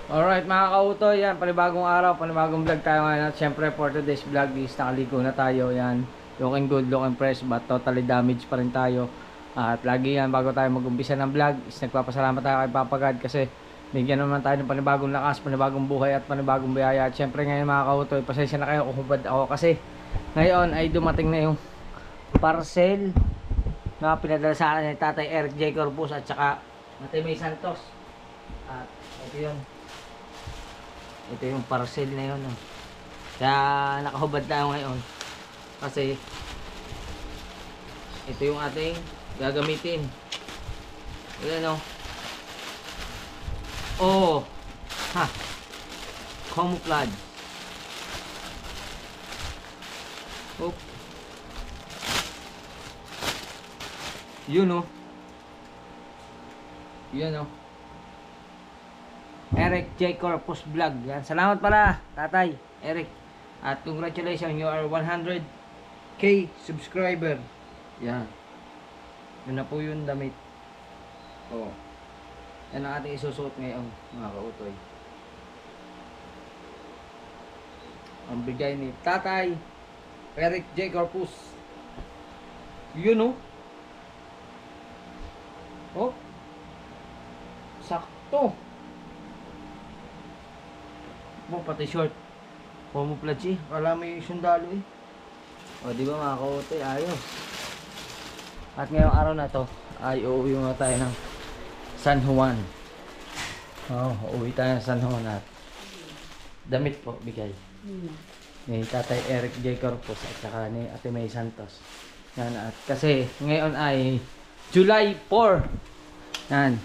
Alright mga kautoy, yan, panibagong araw, panibagong vlog tayo ngayon. At syempre for today's vlog is nakaligo na tayo, yan. Looking good, looking fresh, but totally damaged pa rin tayo. At lagi yan, bago tayo mag-umpisa ng vlog, is nagpapasalamat tayo kay Papa God kasi bigyan naman tayo ng panibagong lakas, panibagong buhay at panibagong biyaya. At syempre ngayon mga kautoy, pasensya na kayo kung hubad ako kasi ngayon ay dumating na yung parcel na pinadala sa akin ni Tatay Eric J. Corpus at saka Ate May Santos. At ito yun. Ito yung parcel na yun. Kaya nakahubad tayo ngayon. Kasi ito yung ating gagamitin. Ayan o. Oh. Ha. Camouflage. Oh. Yun o. Yan o. Eric J. Corpus Vlog. Yan. Salamat pala, Tatay Eric. At congratulations, you are 100k subscriber. Yan. Yun na po yung damit. Oh. Yan ang ating isusuot ngayon, mga kautoy. Ang bigay ni Tatay Eric J. Corpus. Yun oh. Oh. Sakto. Oh, pati short. Camouflage eh. Wala may sundalo eh. O, di ba mga kautoy? Ayos. At ngayong araw na to, ay uuwi muna tayo ng San Juan. Uuwi tayo ng San Juan at damit po, bigay. Ni Tatay Eric J. Corpus at saka ni Ate May Santos. Yan, at kasi ngayon ay July 4. Yan.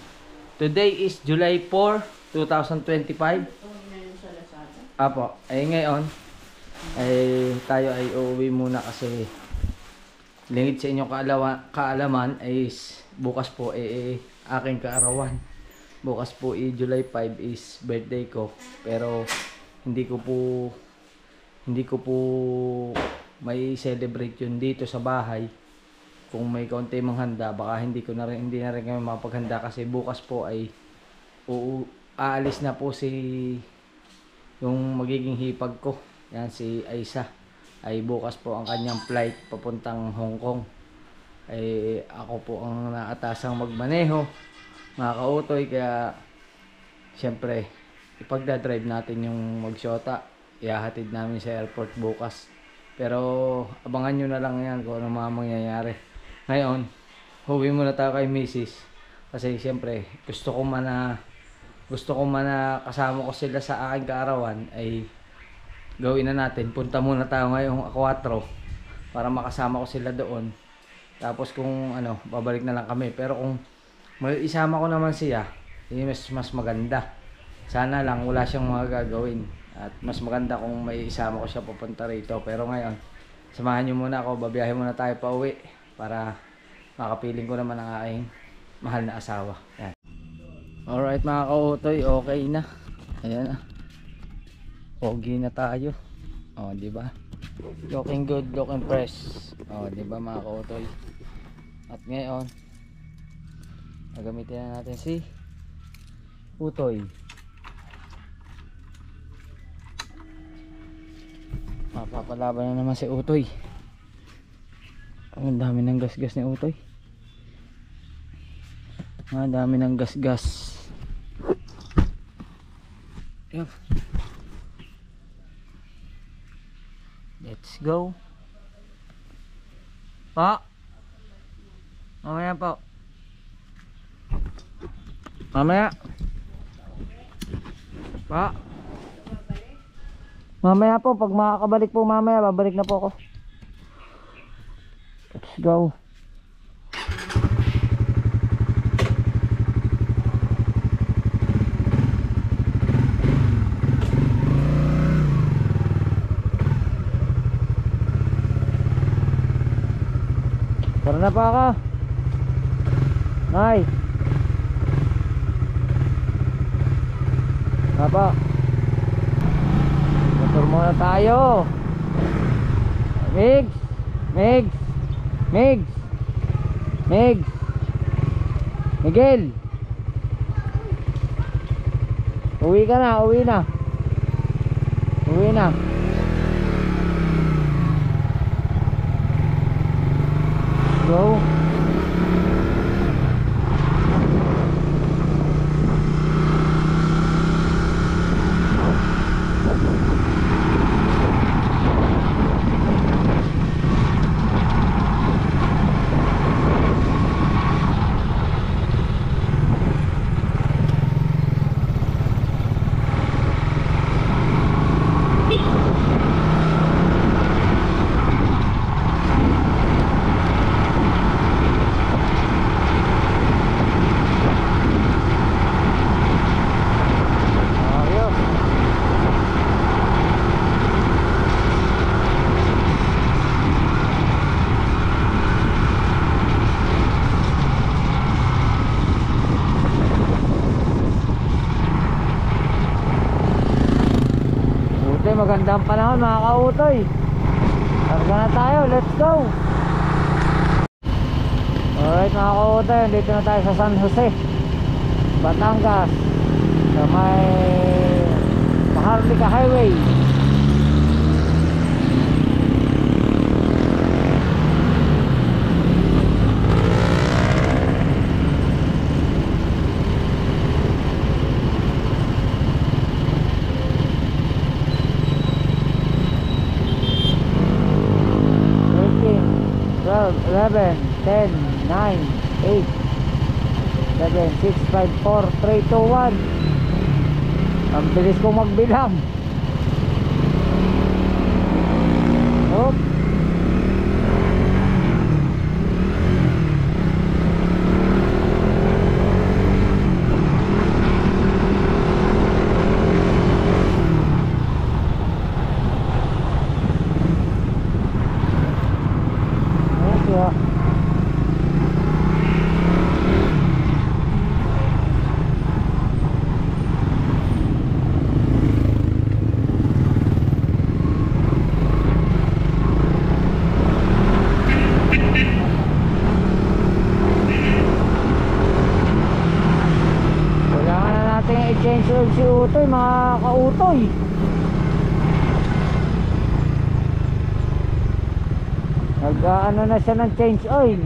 Today is July 4, 2025. Apo, ay ngayon ay tayo ay uuwi muna kasi lingid sa inyong kaalaman ay bukas po aking kaarawan. Bukas po July 5 is birthday ko. Pero hindi ko po may celebrate yun dito sa bahay. Kung may kaunti mang handa, baka hindi na rin kami mapaghanda kasi bukas po ay aalis na po yung magiging hipag ko. Yan, si Aisa. Ay bukas po ang kanyang flight papuntang Hong Kong. Ay ako po ang naatasang magmaneho, mga kautoy. Kaya syempre ipagdadrive natin yung magsyota. Ihahatid namin sa airport bukas. Pero abangan nyo na lang yan kung ano mga mangyayari. Ngayon, huwi muna tayo kay Mrs. Kasi syempre gusto ko man na kasama ko sila sa aking kaarawan ay gawin na natin. Punta muna tayo ngayong 4 para makasama ko sila doon. Tapos kung ano, babalik na lang kami. Pero kung may isama ko naman siya, mas maganda. Sana lang wala siyang mga gagawin. At mas maganda kung may isama ko siya papunta rito. Pero ngayon, samahan niyo muna ako. Babiyahe muna tayo pa uwi para makapiling ko naman ang aking mahal na asawa. Yan. Alright mga kautoy, okay na. Ayan na. Pogi na tayo. O, di ba? Looking good, looking fresh. O, di ba mga kautoy? At ngayon, gagamitin na natin si Utoy. Mapapalaban na naman si Utoy. Ang dami ng gasgas ni Utoy. Ang dami ng gasgas. Yep. Let's go. Pa. Mamaya po. Mamaya. Pa. Mamaya po, pag makakabalik po mamaya, babalik na po ako. Let's go. Tara na pa ka. Nay. Apa? Motor muna tayo. Migs. Migs. Migs. Migs. Miguel. Uwi ka na, uwi na. Uwi na. Go. Magandang panahon mga kautoy. Karga na tayo, let's go. Alright mga kautoy, dito na tayo sa San Jose, Batangas, sa may Maharlika Highway. Eleven, 10, 9, 8, 7, 6, 5, 4, 3, 2, 1. Ang bilis kong magbilang. Oop. I-change oil si Utoy mga kautoy. Nag-ano na siya ng change oil.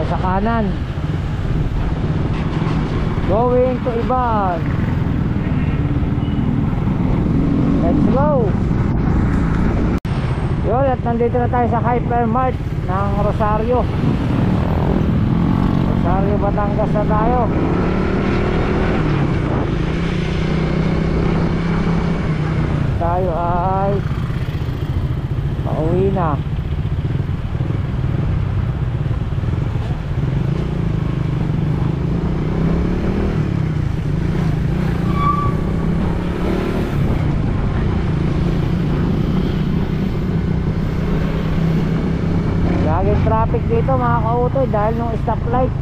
Sa kanan going to Iban. Let's go. Yun, at nandito na tayo sa Hypermart ng Rosario, Batangas na tayo. Tayo ay pauwi na. Laging traffic dito mga kautoy dahil nung stoplight.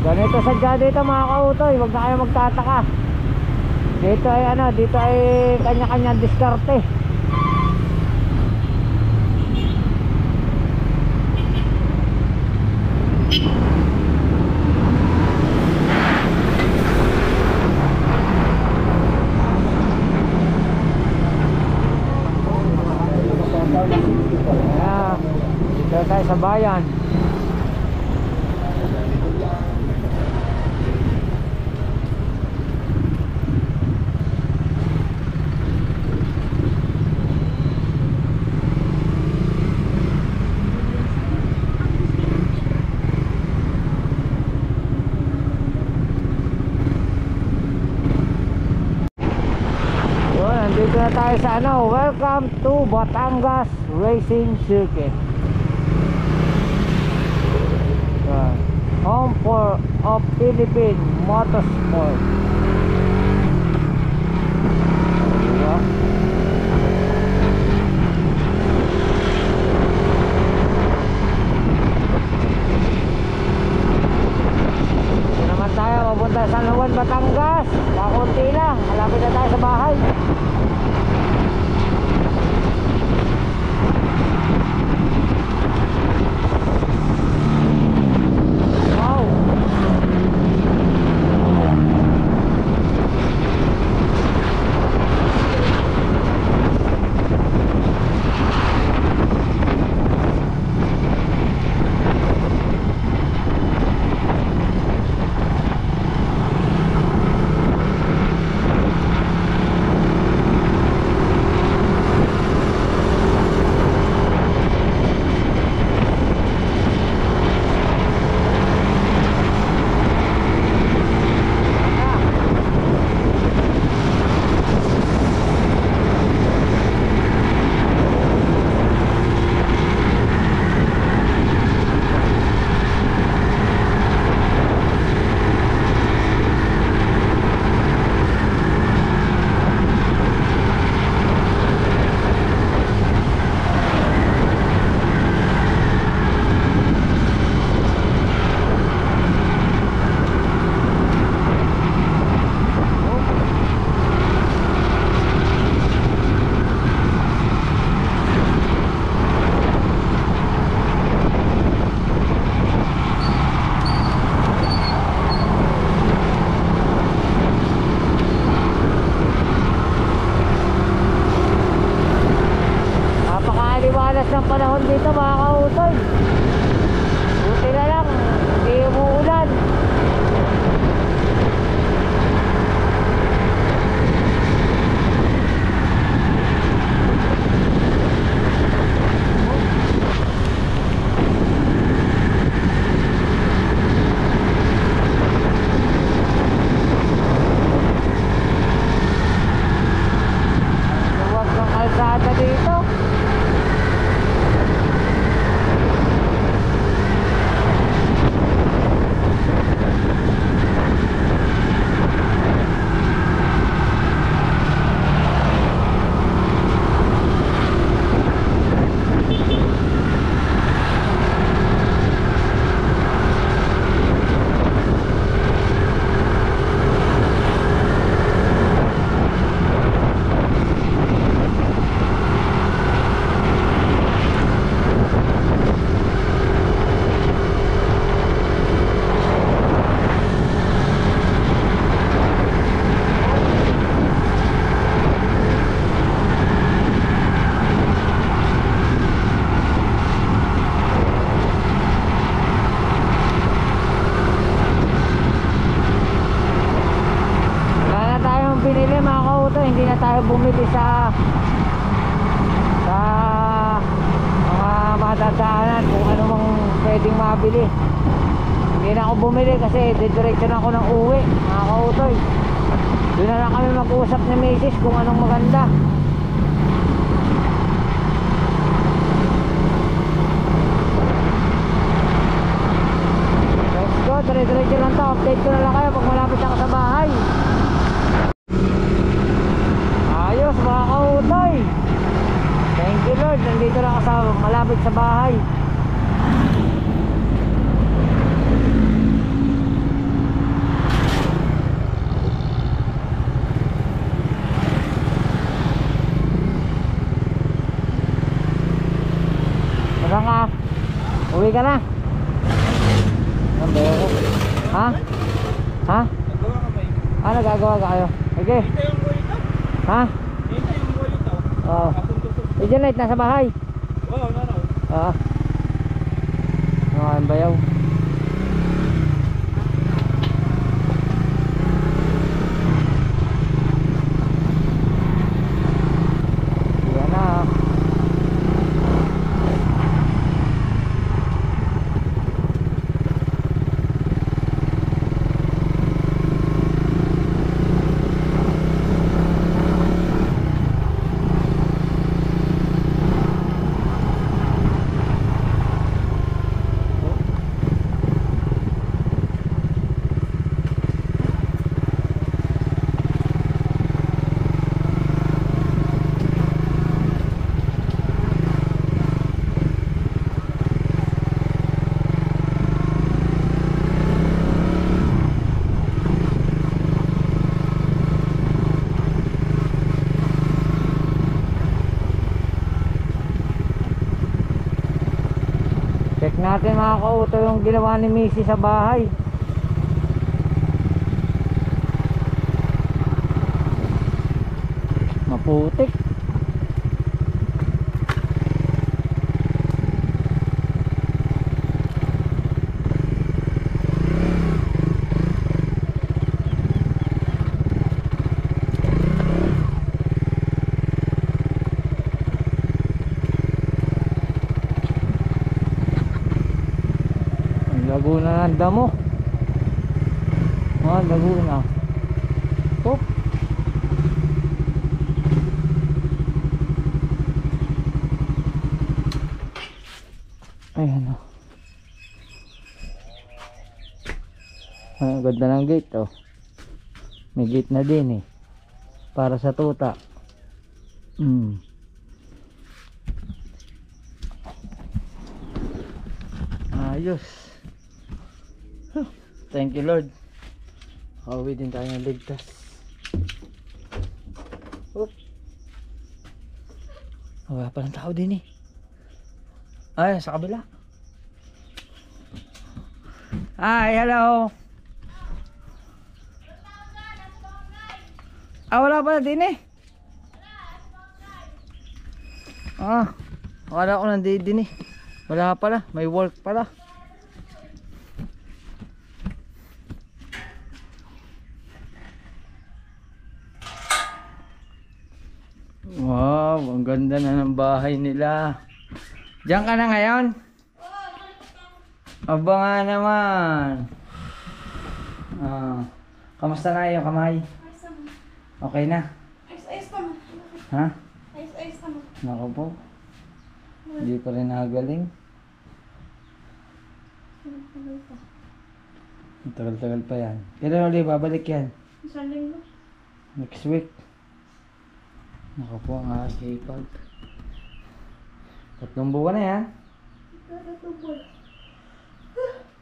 Ganito sadya dito mga kautoy, huwag na kayo magtataka. Dito ay ano, dito ay kanya-kanya diskarte. sa bayan. Dito na tayo sa ano, welcome to Batangas Racing Circuit. Home of Philippine Motorsport. Diba? Dito naman tayo, mapunta sa San Juan, Batangas. Kakunti lang, malapit na tayo sa bahay. Ng panahon dito mga kautoy, buti na lang hindi umuulan. Luwag ng kalsada dito. Hindi na tayo bumili sa mga madadaanan kung ano mang pwedeng mabili. Hindi na ako bumili kasi didiretso na ako ng uwi mga kautoy. Doon na lang kami mag-usap ni Mrs. kung anong maganda. Let's go, dire-diretso lang to. Update ko na lang kayo pag malapit ako sa bahay. Ayos mga kautoy, thank you Lord, nandito na ako sa malapit sa bahay. Saan ka? Uwi ka na? Ha? Ha? Ah, nagagawa ka kayo? Sige. Ha? Oo. Medium light, nasa bahay. Oo, no. Oo. ang bayaw. Yan na. Check natin mga kauto yung ginawa ni Missy sa bahay. Maputik. Laguna ng damo. Laguna. Oop. Ayan o. Ang ganda ng gate oh. May gate na din eh. Para sa tuta. Ayos. Thank you Lord. Pauwi din tayo ng ligtas. Oop. Wala pa ng tao din eh. Ay, sa kabila. Hi, hello. Wala pa na din eh. Wala ko nandito din eh. Wala pala, may work pala. Wow, ang ganda na ng bahay nila. Diyan ka na ngayon? Aba nga naman. Kamusta na yung kamay? Okay na? Ayos naman. Ha? Ayos naman. Naku po. Hindi pa rin nakagaling. Tagal-tagal pa yan. Kailan ulit babalik yan? Isang linggo. Next week. Naku po ang hipag. 3 buwan na yan.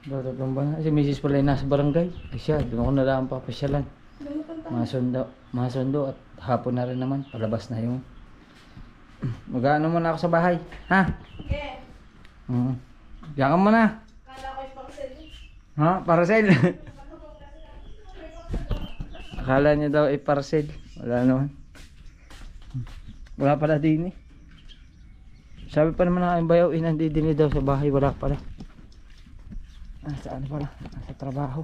3 buwan na. Si Mrs. pala yung nasa barangay. Ay siya, doon ako nalang papasyalan. Masundo at hapon na rin naman. Palabas na yung mag-ano muna ako sa bahay. Ha? Okay. Diyan ka muna. Kala ko yung parcel. Ha? Parcel? Akala niya daw ay parcel. Wala naman. Wala pala din eh. Sabi pa naman ng aking bayaw, nandidini daw sa bahay. Wala pala. Saan pala? Sa trabaho.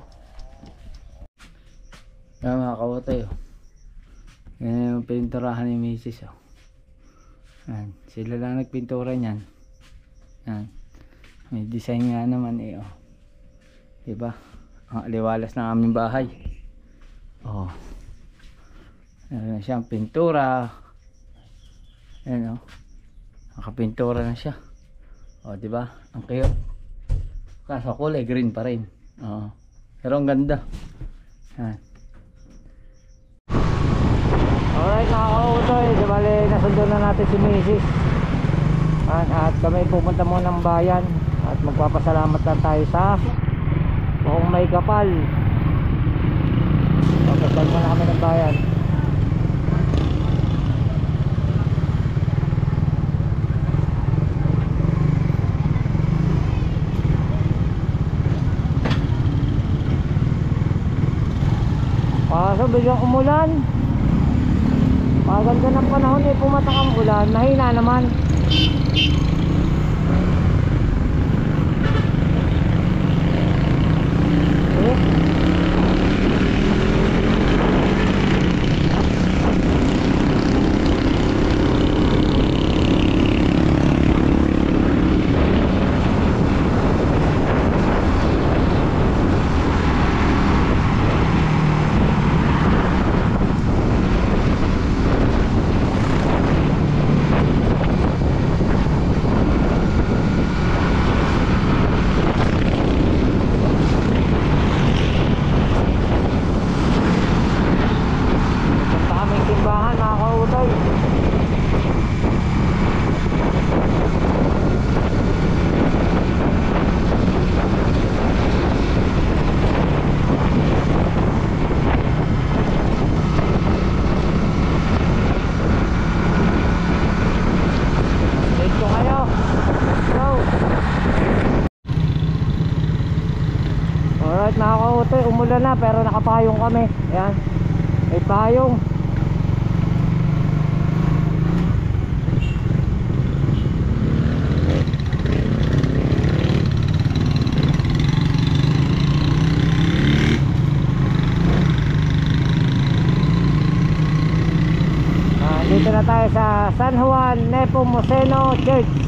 Yan mga kawatay oh. Yan yung pinturahan ni Mrs. oh. Yan. Sila lang nagpintura niyan. Yan. May design nga naman eh oh. Diba? Ang aliwalas ng aming bahay. Oh. Yan siyang pintura. Yan oh. Nakapintura na siya. Oh, di ba? Ang cute. Kaso kulay green pa rin. Oo. Pero ang ganda. Yan. Alright mga kautoy, di bali nasundo na natin si Mrs. At kami pupunta muna ng bayan at magpapasalamat lang tayo sa buong may kapal. Papasal muna kami ng bayan. Kaso biglang umulan. Maganda ng panahon eh, pumatak ang ulan. Mahina naman. simbahan mga kautoy. Dito kayo. Go. Alright mga kautoy, umulan na pero nakapayong kami. Ayan, may payong. Dito na tayo sa San Juan Nepomuceno Church.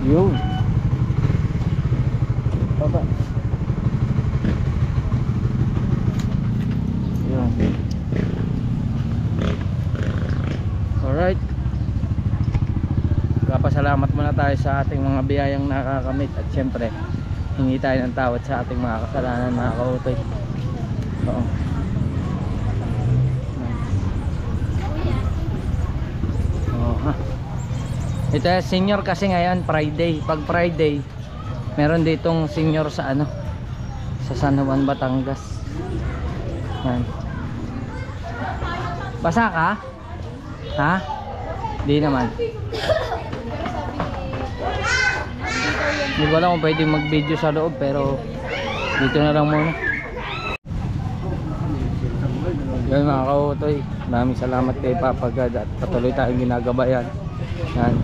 Yun. Baba. Yun. Alright. Kapasalamat muna tayo sa ating mga biyayang nakakamit. At syempre hingi tayo ng tawad sa ating mga kasalanan mga kautoy. Oo. Oo ha. Ito senior kasi ngayon Friday. Pag Friday meron ditong senior sa ano, sa San Juan, Batangas. Yan. Basa ka? Ha? Di naman. Hindi ko alam kung pwede mag video sa loob, pero dito na lang muna. Yan mga kautoy, maraming salamat kay Papa God at patuloy tayong ginagabayan. Yan.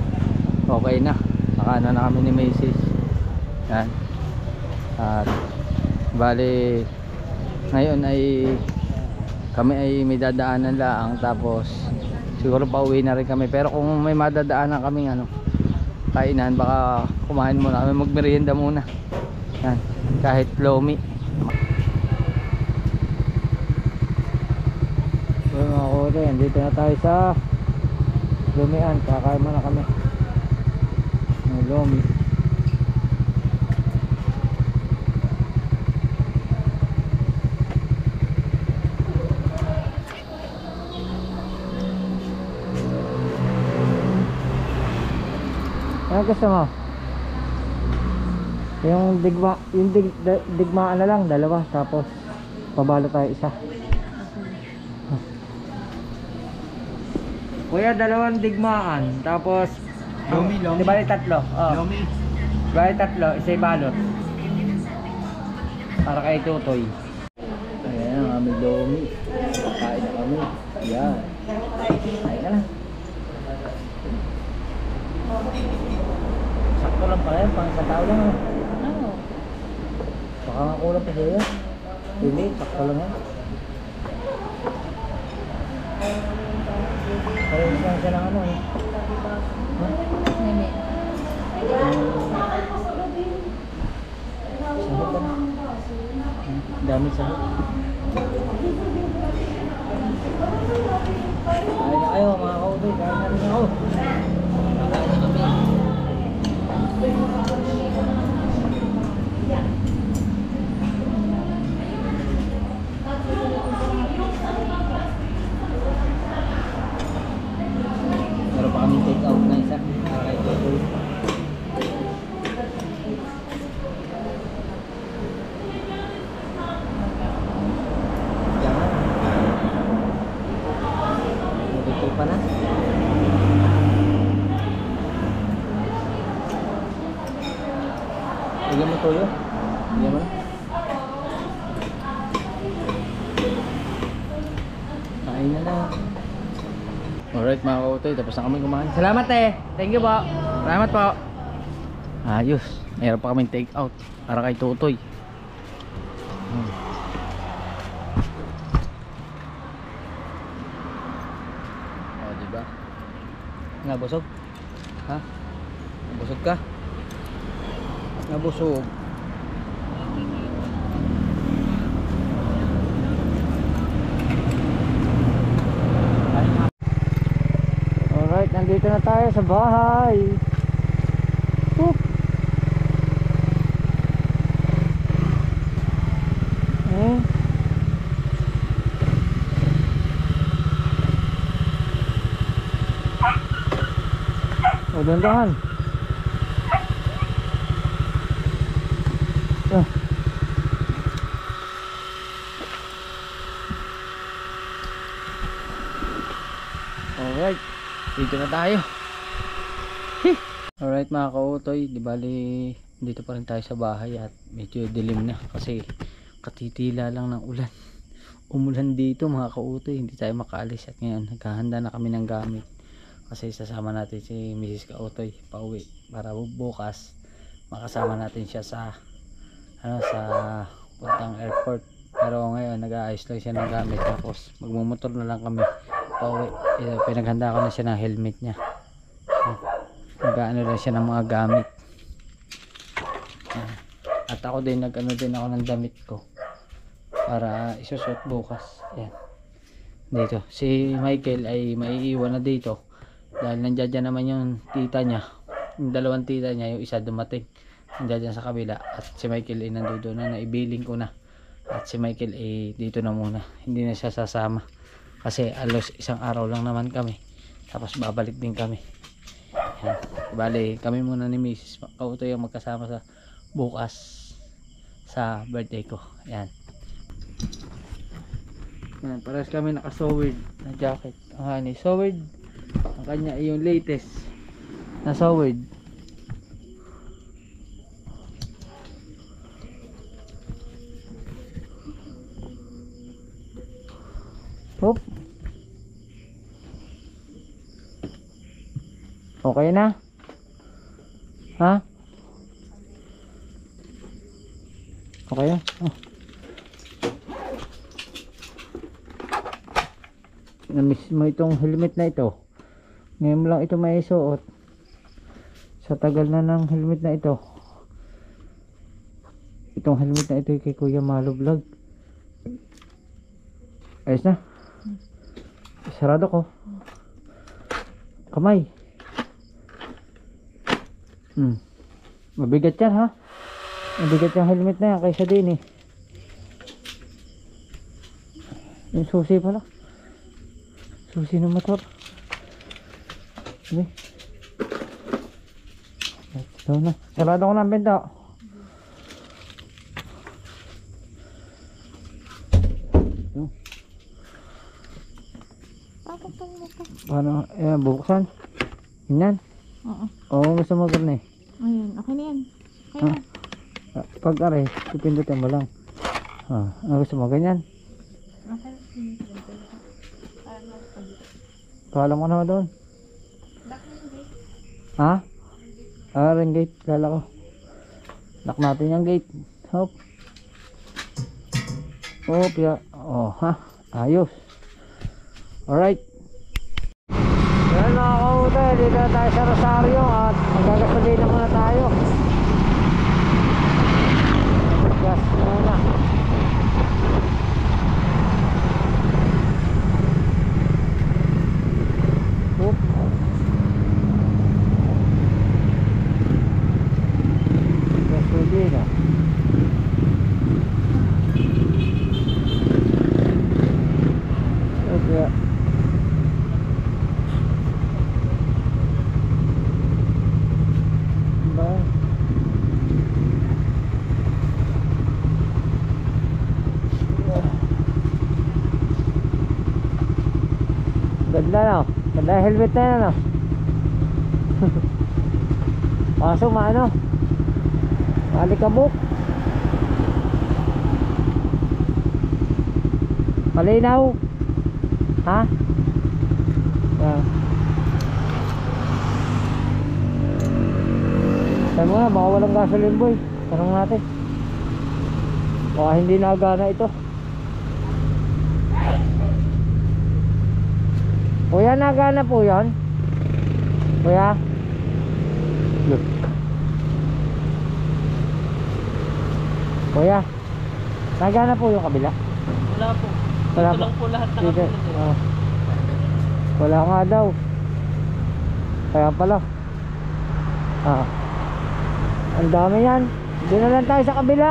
Okay na, nakana na kami ni Macy's. Yan. At bali ngayon ay kami ay may dadaanan lang, tapos siguro pauwi na rin kami. Pero kung may madadaanan kaming ano, kainan, baka kumain muna kami, magmerienda muna. Yan, kahit lomi. So mga kautoy, dito na tayo sa Lumian, kakain muna kami ng lomi. Ano gusto mo? Yung digmaan na lang, dalawa, tapos pabalo tayo isa. Kuya, dalawang digmaan, tapos Lomi. di bali tatlo. Oh. Lomi. Bali tatlo, isa'y balot. Para kay Tutoy. Ayan ang aming lomi. Kain na kami. Ayan. Kain na lang. Sakto lang pala yan, pang sa tao lang. Ano? Baka nga kulang pa sa'yo. Hindi, sakto lang yan. Kaya lang siya ng ano eh. Nene. Sahot ka na. Dami sahot. Kain na kayo mga kautoy, kain na rin ako. Kain na kami. Meron pa kami take out na isa. Kay Tutoy. Jangan. Tutoy pa na. Bigyan mo tuyo. Bigyan mo na. Kain na lang. Alright mga kautoy, tapos na kami kumain. Salamat eh. Thank you po. Salamat po. Ayos. Mayroon pa kaming take out para kay Tutoy. Diba? Nabusog? Ha? Nabusog ka? Nabusog. Alright, nandito na tayo sa bahay. Woo! O, dandahan. Alright, dito na tayo. Alright mga kautoy, di bali dito pa rin tayo sa bahay at medyo dilim na kasi katitila lang ng ulan. Umulan dito mga kautoy, hindi tayo makaalis at ngayon naghahanda na kami ng gamit kasi sasama natin si Mrs. Kautoy pauwi para bukas makasama natin siya sa sa puntang airport. Pero ngayon nag-aayos lang siya ng gamit tapos magmumotor na lang kami pauwi. Pinaghanda ko na siya ng helmet niya. Nag-ano lang siya ng mga gamit. At ako din nag-ano din ako ng damit ko para isusot bukas. Ayan. Dito si Michael ay maiiwan na dito dahil nandiyan naman yung tita niya, yung dalawang tita niya, yung isa dumating nandiyan sa kabila at si Michael ay nandoon na, naibiling ko na at si Michael ay dito na muna, hindi na siya sasama kasi alos isang araw lang naman kami tapos babalik din kami. Ayan. Bali kami muna ni Mrs. Kautoy yung magkasama sa bukas sa birthday ko. Ayan. Ayan, parehas kami naka-sewed na jacket. Ang honey, sewed. Ang kanya ay yung latest na sewed. Hop. Okay na? Ha? Okay na? Oh. Na-miss mo itong helmet na ito. Ngayon lang ito may suot. Sa tagal na ng helmet na ito. Itong helmet na ito kay Kuya Malo Vlog. Ayos na. Sarado ko. Kamay. Mabigat yan ha. Mabigat yung helmet na yan kaysa din eh. Yung susi pala. Susi ng motor. Okay. Let's go na. Sarado ko na ang benta. Paano? Ayan, bubuksan. Yan. Oo, gusto mo gano'n eh. Ayun, okay na yan. Okay na. Pag aray, pipindutin mo lang. Gusto mo ganyan? Okay. Paalam ko naman doon. Ha? Ring gate. Kala ko. Lock natin yung gate. Hop. Hop ya. Oh, ha? Ayos. Alright. Yan mga kautoy, dito na tayo sa Rosario at magagasolina muna tayo. Gas muna. Oop. Gasolina. Okay. Ganda no? Ganda yung helmet na yan no? Kaso maano? Malikabok. Malinaw. Ha? Yeah. Sabi mo nga, baka walang gasoline boy. Tanong natin. Baka hindi nagana ito. Kuya, nagana po yun? Kuya? Look. Kuya, nagana po yung kabila? Wala po. Wala Ito po. lang po lahat ng Dito, kapila sir. ah. Wala nga daw. Kaya pala. Ah. Ang dami yan. Hindi na lang tayo sa kabila.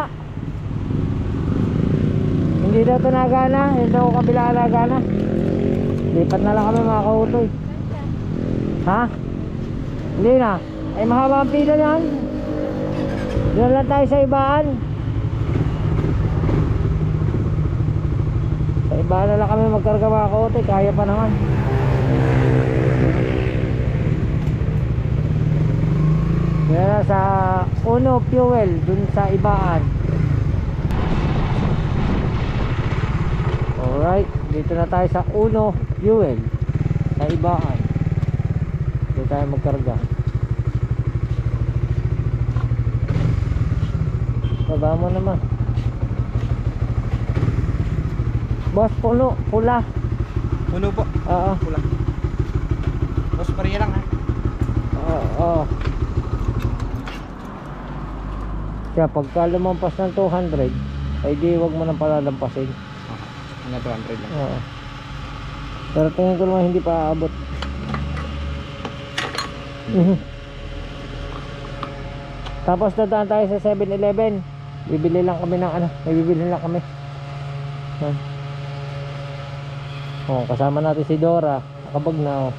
Hindi daw ito nagana. Hindi daw kabila nagana. Lipat na lang kami mga kautoy. Ha? Hindi na. Ay mahaba ang pila yan. Hindi na lang tayo sa ibaan. Sa ibaan na lang kami magkarga mga kautoy. Kaya pa naman. Yan sa Uno Fuel dun sa ibaan. Alright, dito na tayo sa Uno Fuel sa ibaan. Dito tayo magkarga. Baba mo naman. Boss, puno, pula. Puno po. Oo. Pula. Boss, pariya lang ha. Oo. Kaya pagka lumampas ng 200 ay di wag mo nang palalampasin. Hanggang 200 lang. Oo. Pero tingin ko naman hindi pa aabot. Tapos dadaan tayo sa 7-Eleven. Bibili lang kami ng ano, may bibili lang kami. Yan. Oh, kasama natin si Dora. Nakabag na oh.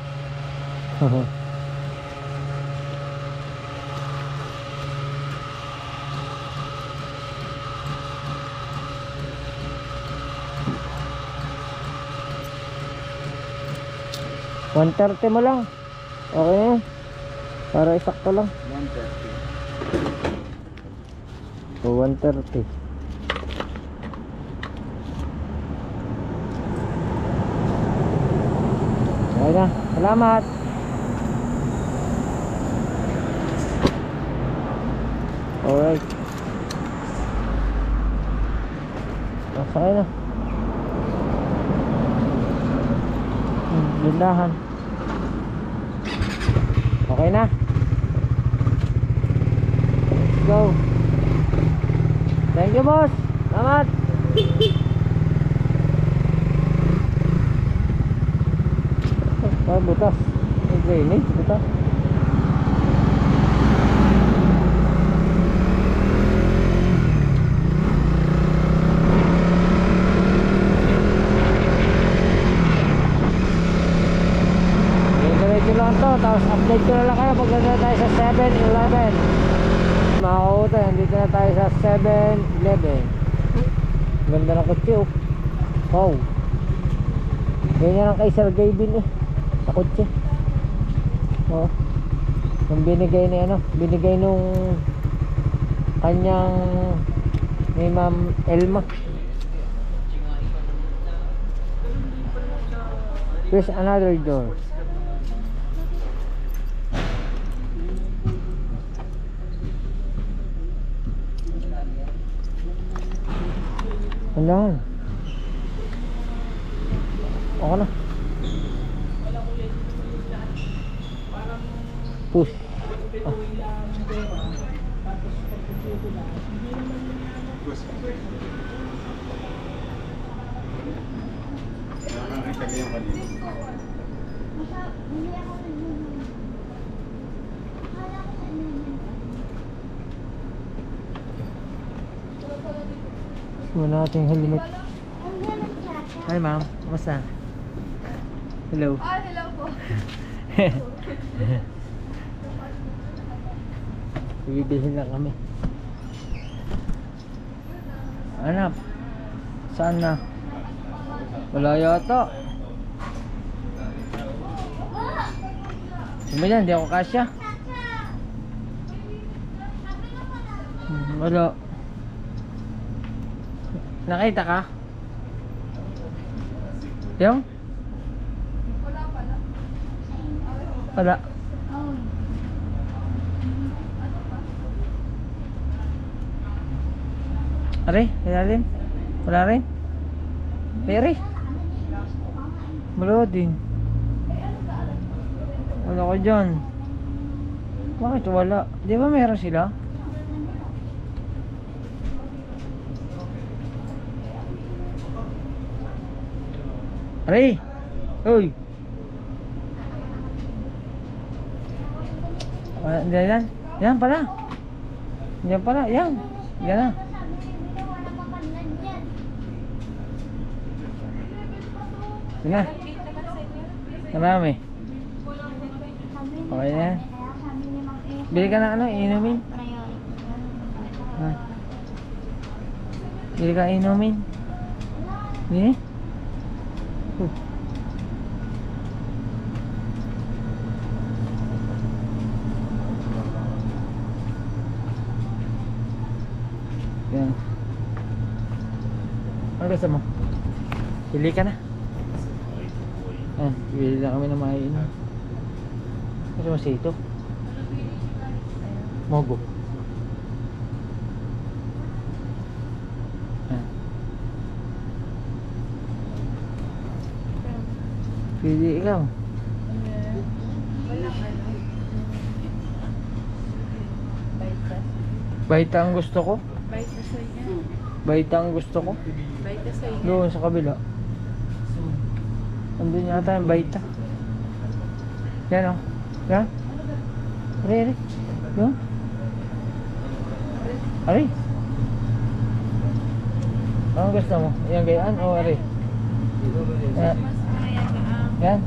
$130 mo lang. Okay. Para isakto lang. 130. So 130. Okay na. Salamat. Alright. Sakay na. Lindahan. Okay na. Let's go. Thank you, boss. Salamat. Butas. Drainage, butas. Diretso lang to, tapos update ko na lang kayo pag nandito tayo sa 7-Eleven. Mga kautoy, nandito na tayo sa 7-Eleven. Ganda ng kotse oh. Wow. Ganyan lang kay Sir Gavin eh. Sa kotse. Oh. Yung binigay ni ano, binigay nung kanyang ni Ma'am Elma. There's another door. Ayan. Okay na. Push. Ah. Nakakita ko yung kanina. Wala nating helmet. Hi ma'am, kamusta? Hello. Hello po. Bibilhin lang kami. Anak, saan na? Wala yata. Sige yan, di ako kasya. Wala. Nakita ka? Yung? Wala. Are, ilalim? Wala rin? Peri? Wala din. Wala ko dyan. Bakit wala? Di ba meron sila? Aray! Uy! Yan. Yan pala. Yan pala. Yan. Yan na. Yan na. Marami. Okay na yan. Bili ka na ano, inumin. Ha? Bili ka inumin. Bili? Yan. Ano gusto mo? Pili ka na. Yan, bili lang kami ng maiinom. Gusto mo sito? Mogo. Yan. Pili ikaw. Baita ang gusto ko. Baita sa inyo. Baita ang gusto ko. Baita sa inyo. Doon sa kabila. Andun yata yung baita. Yan o. Yan. Ari. Doon. Ari. Anong gusto mo? Yung gayaan o ari? Yan. Yan.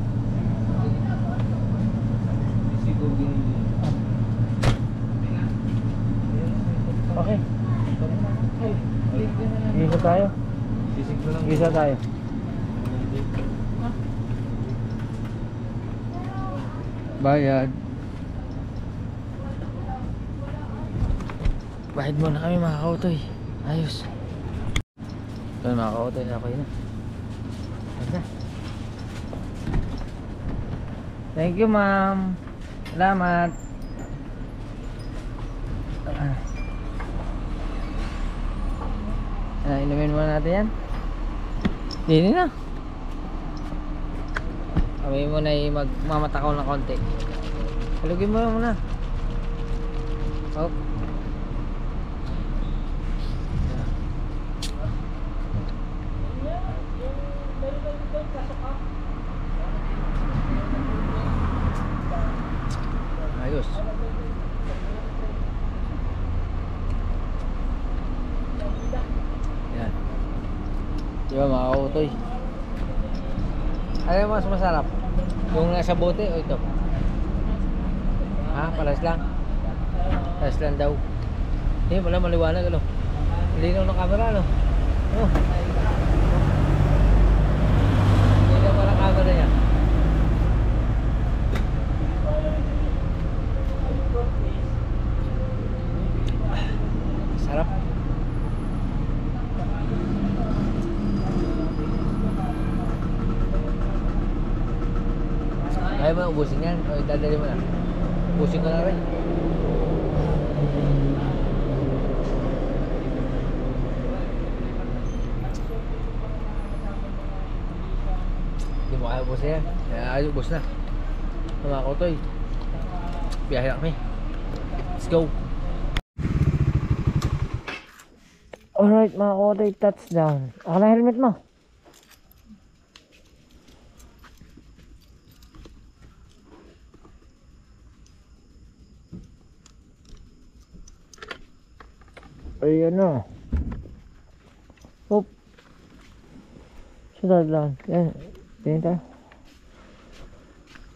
Okay. Gisa tayo. Gisa tayo. Bayad. Bayad muna kami mga kautoy. Ayos. Ito mga kautoy. Okay na. Ganda. Thank you ma'am. Salamat. Inumin muna natin yan. Dini na. Kami muna magmamatakaw ng konti. Halugin mo muna. Hop. Ayos. Yan. Diba mga kautoy? Ano yung mas masarap? Yung nasa bote o ito? Ha? Paras lang? Paras lang daw. Eh, wala maliwanag ano? Linaw ng camera ano? Oh. Linaw pa ng camera niya. Sarap. Kaya mo ubusin yan o idadali mo na. Ubusin ko na rin. Hindi mo kaya ubusin yan. Kaya ayaw ubus na. Mga kautoy. Biyahe na kami. Let's go. Alright mga kautoy, touchdown. Ako na helmet mo. Ayan na. Hop. Sunod lang. Yan. Yan tayo.